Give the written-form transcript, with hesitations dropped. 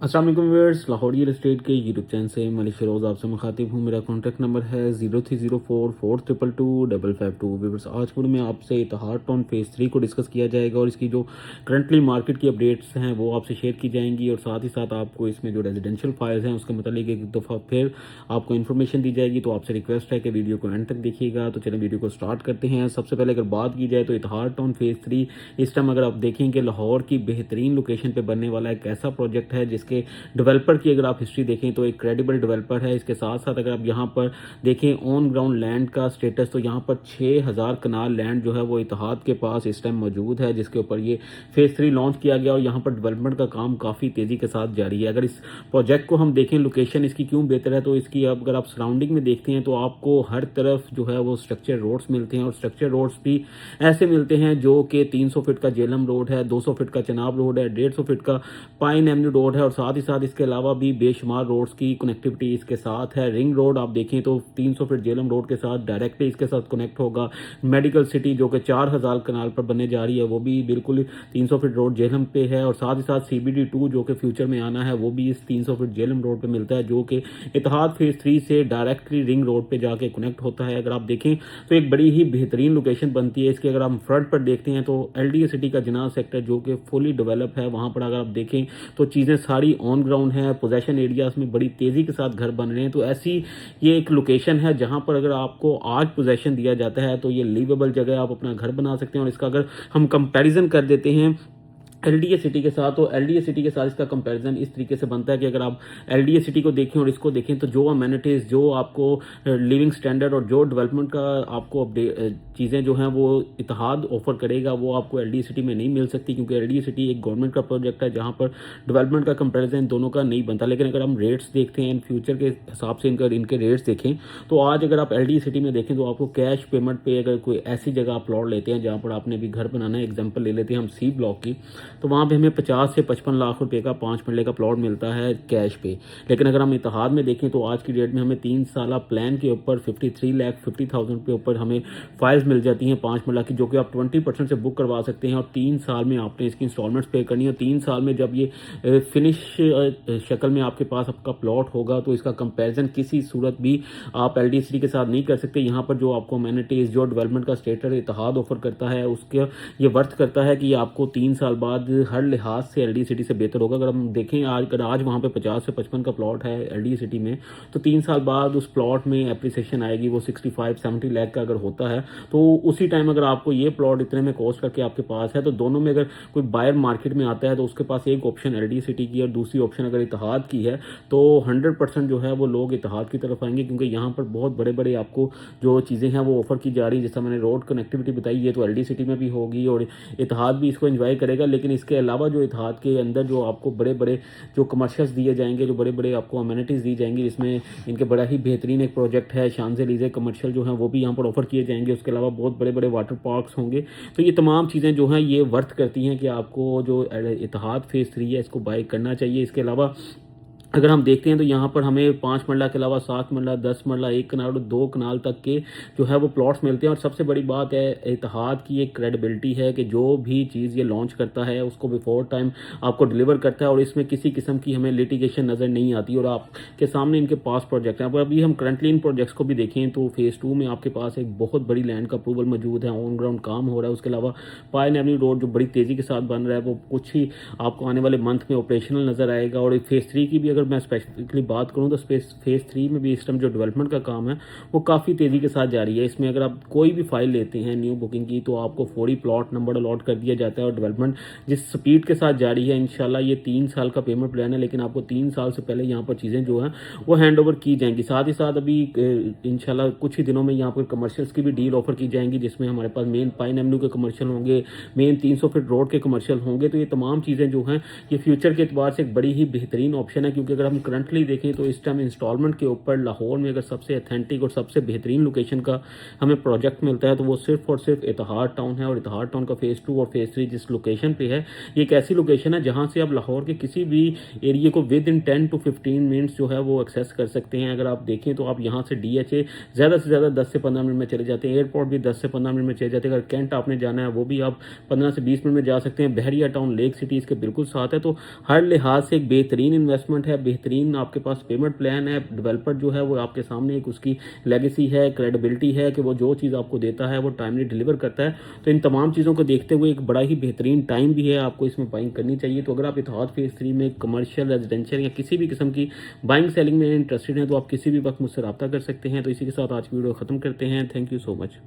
अस्सलाम वालेकुम viewers, Lahore real estate के यूट्यूब चैनल से मलिक फिरोज़ आपसे मुखातिब हूँ। मेरा कॉन्टैक्ट नंबर है 0304422552। व्यूअर्स, आज पूरे में आपसे इतिहाद टाउन फेज़ 3 को डिस्कस किया जाएगा और इसकी जो करंटली मार्केट की अपडेट्स हैं वो आपसे शेयर की जाएंगी और साथ ही साथ आपको इसमें जो रेजिडेंशियल फाइल्स हैं उसके मतलब एक दफ़ा फिर आपको इन्फॉर्मेशन दी जाएगी। तो आपसे रिक्वेस्ट है कि वीडियो को एंड तक देखिएगा। तो चलिए वीडियो को स्टार्ट करते हैं। सबसे पहले अगर बात की जाए तो इतिहाद टाउन फेज़ 3 इस टाइम अगर आप देखेंगे लाहौर की बेहतरीन लोकेशन पर बनने वाला एक ऐसा प्रोजेक्ट है जिसके डेवलपर की अगर आप हिस्ट्री देखें तो एक क्रेडिबल डेवलपर है। इसके साथ साथ अगर आप यहाँ पर देखें ऑन ग्राउंड लैंड का स्टेटस तो यहाँ पर 6000 कनाल लैंड जो है वो इतिहाद के पास इस टाइम मौजूद है, जिसके ऊपर ये फेज़ 3 लॉन्च किया गया और यहाँ पर डेवलपमेंट का काम काफ़ी तेज़ी के साथ जारी है। अगर इस प्रोजेक्ट को हम देखें लोकेशन इसकी क्यों बेहतर है तो इसकी अगर आप सराउंडिंग में देखते हैं तो आपको हर तरफ जो है वो स्ट्रक्चर रोड्स मिलते हैं और स्ट्रक्चर रोड्स भी ऐसे मिलते हैं जो कि 300 फीट का जेलम रोड है, 200 फीट का चनाब रोड है, 150 फीट का पाइन एवेन्यू रोड है और साथ ही साथ इसके अलावा भी बेशुमार रोड्स की कनेक्टिविटी इसके साथ है। रिंग रोड आप देखें तो 300 फीट जेलम रोड के साथ डायरेक्टली इसके साथ कनेक्ट होगा। मेडिकल सिटी जो कि 4000 कनाल पर बनने जा रही है वो भी बिल्कुल 300 फीट रोड जेलम पे है और साथ ही साथ CBD 2 जो कि फ्यूचर में आना है वो भी इस 300 फीट जेलम रोड पे मिलता है, जो कि इतिहाद फेज़ 3 से डायरेक्टली रिंग रोड पे जाके कनेक्ट होता है। अगर आप देखें तो एक बड़ी ही बेहतरीन लोकेशन बनती है इसकी। अगर हम फ्रंट पर देखते हैं तो LDA सिटी का जिनाह सेक्टर जो कि फुली डेवलप है, वहां पर अगर आप देखें तो चीज़ें सारी ऑन ग्राउंड है। पोजेशन एरियाज में बड़ी तेज़ी के साथ घर बन रहे हैं। तो ऐसी ये एक लोकेशन है जहां पर अगर आपको आज पोजेशन दिया जाता है तो ये लिवेबल जगह आप अपना घर बना सकते हैं। और इसका अगर हम कंपैरिजन कर देते हैं LDA सिटी के साथ तो LDA सिटी के साथ इसका कंपैरिजन इस तरीके से बनता है कि अगर आप LDA सिटी को देखें और इसको देखें तो जो अमेनिटीज़, जो आपको लिविंग स्टैंडर्ड और जो डेवलपमेंट का आपको चीज़ें जो हैं वो इतिहाद ऑफर करेगा वो आपको LDA सिटी में नहीं मिल सकती, क्योंकि LDA सिटी एक गवर्नमेंट का प्रोजेक्ट है जहाँ पर डेवलपमेंट का कंपैरिजन दोनों का नहीं बनता। लेकिन अगर हम रेट्स देखते हैं इन फ्यूचर के हिसाब से इनके रेट्स देखें तो आज अगर आप LDA सिटी में देखें तो आपको कैश पेमेंट पे अगर कोई ऐसी जगह आप प्लॉट लेते हैं जहाँ पर आपने भी घर बनाना है, एग्जाम्पल ले लेते हैं हम C ब्लॉक की, तो वहाँ पे हमें 50 से 55 लाख रुपए का 5 मरले का प्लॉट मिलता है कैश पे। लेकिन अगर हम इतिहाद में देखें तो आज की डेट में हमें 3 साल प्लान के ऊपर 53,50,000 के ऊपर हमें फाइल्स मिल जाती हैं 5 मरला की, जो कि आप 20% से बुक करवा सकते हैं और 3 साल में आपने इसकी इंस्टॉलमेंट्स पे करनी है। 3 साल में जब ये फिनिश शक्ल में आपके पास आपका प्लॉट होगा तो इसका कंपेरिजन किसी सूरत भी आप LDC के साथ नहीं कर सकते। यहाँ पर जो आपको अमेनिटीज, जो डेवलपमेंट का स्टेटस इतिहाद ऑफर करता है उसके ये वर्थ करता है कि ये आपको 3 साल बाद हर लिहाज से LDA सिटी से बेहतर होगा। अगर हम देखें आज वहाँ पे 50 से 55 का प्लॉट है LDA सिटी में, तो 3 साल बाद उस प्लॉट में एप्रिसिएशन आएगी वो 65-70 लाख का अगर होता है तो उसी टाइम अगर आपको ये प्लॉट इतने में कॉस्ट करके आपके पास है तो दोनों में अगर कोई बायर मार्केट में आता है तो उसके पास एक ऑप्शन LDA सिटी की और दूसरी ऑप्शन अगर इतिहाद की है तो 100% जो है वो लोग इतिहाद की तरफ आएंगे, क्योंकि यहाँ पर बहुत बड़े बड़े आपको जो चीज़ें हैं वो ऑफर की जा रही है। जैसा मैंने रोड कनेक्टिविटी बताई है तो LDA सिटी में भी होगी और इतिहाद भी इसको एंजॉय करेगा। लेकिन इसके अलावा जो इतिहाद के अंदर जो आपको बड़े बड़े जो कमर्शियल्स दिए जाएंगे, जो बड़े बड़े आपको अमेनिटीज़ दी जाएंगी, जिसमें इनके बड़ा ही बेहतरीन एक प्रोजेक्ट है शांज़-एलिज़े कमर्शियल जो है वो भी यहाँ पर ऑफर किए जाएंगे। उसके अलावा बहुत बड़े बड़े वाटर पार्क्स होंगे। तो ये तमाम चीज़ें जो हैं ये वर्थ करती हैं कि आपको जो इतिहाद फेज़ 3 है इसको बाय करना चाहिए। इसके अलावा अगर हम देखते हैं तो यहाँ पर हमें 5 मरला के अलावा 7 मरला, 10 मरला, 1 कनाल और 2 कनाल तक के जो है वो प्लॉट्स मिलते हैं। और सबसे बड़ी बात है इतिहाद की एक क्रेडिबिलिटी है कि जो भी चीज़ ये लॉन्च करता है उसको बिफोर टाइम आपको डिलीवर करता है और इसमें किसी किस्म की हमें लिटिगेशन नज़र नहीं आती। और आपके सामने इनके पास प्रोजेक्ट हैं। अब अभी हम करंटली इन प्रोजेक्ट्स को भी देखें तो फेज़ 2 में आपके पास एक बहुत बड़ी लैंड का अप्रूवल मौजूद है, ऑन ग्राउंड काम हो रहा है। उसके अलावा पाइन एवेन्यू रोड जो बड़ी तेज़ी के साथ बन रहा है वो कुछ ही आपको आने वाले मंथ में ऑपरेशनल नज़र आएगा। और फेज़ 3 की भी अगर मैं स्पेसिफिकली बात करूं तो फेज़ 3 में भी इस टाइम जो डेवलपमेंट का काम है वो काफ़ी तेज़ी के साथ जारी है। इसमें अगर आप कोई भी फाइल लेते हैं न्यू बुकिंग की तो आपको फौरी प्लॉट नंबर अलॉट कर दिया जाता है और डेवलपमेंट जिस स्पीड के साथ जारी है इंशाल्लाह ये 3 साल का पेमेंट प्लान है, लेकिन आपको 3 साल से पहले यहाँ पर चीज़ें जो हैं वो हैंड ओवर की जाएंगी। साथ ही साथ अभी इंशाल्लाह कुछ ही दिनों में यहाँ पर कमर्शियल्स की भी डील ऑफर की जाएंगी, जिसमें हमारे पास मेन पाइन एवेन्यू के कमर्शियल होंगे, मेन 300 फीट रोड के कमर्शियल होंगे। तो ये तमाम चीज़ें जो हैं ये फ्यूचर के एतबार से एक बड़ी ही बेहतरीन ऑप्शन है, क्योंकि क्योंकि अगर हम करंटली देखें तो इस टाइम इंस्टॉलमेंट के ऊपर लाहौर में अगर सबसे अथेंटिक और सबसे बेहतरीन लोकेशन का हमें प्रोजेक्ट मिलता है तो वो सिर्फ और सिर्फ इतिहाद टाउन है। और इतिहाद टाउन का फेज़ 2 और फेज़ 3 जिस लोकेशन पे है, ये एक ऐसी लोकेशन है जहाँ से आप लाहौर के किसी भी एरिया को विद इन 10 to 15 मिनट्स जो है वो एक्सेस कर सकते हैं। अगर आप देखें तो आप यहाँ से DHA ज़्यादा से ज़्यादा 10 से 15 मिनट में चले जाते हैं, एयरपोर्ट भी 10 से 15 मिनट में चले जाते हैं। अगर कैंट आपने जाना है वो भी आप 15 से 20 मिनट में जा सकते हैं। बहरिया टाउन लेक सिटी इसके बिल्कुल साथ है। तो हर लिहाज से एक बेहतरीन इन्वेस्टमेंट है, बेहतरीन आपके पास पेमेंट प्लान है। डेवलपर जो है वो आपके सामने एक उसकी लेगेसी है, क्रेडिबिलिटी है कि वो जो चीज़ आपको देता है वो टाइमली डिलीवर करता है। तो इन तमाम चीज़ों को देखते हुए एक बड़ा ही बेहतरीन टाइम भी है, आपको इसमें बाइंग करनी चाहिए। तो अगर आप इतिहाद फेज़ 3 में कमर्शियल, रेजिडेंशियल या किसी भी किस्म की बाइंग सेलिंग में इंटरेस्टेड हैं तो आप किसी भी वक्त मुझसे रब्ता कर सकते हैं। तो इसी के साथ आज की वीडियो ख़त्म करते हैं। Thank you so much.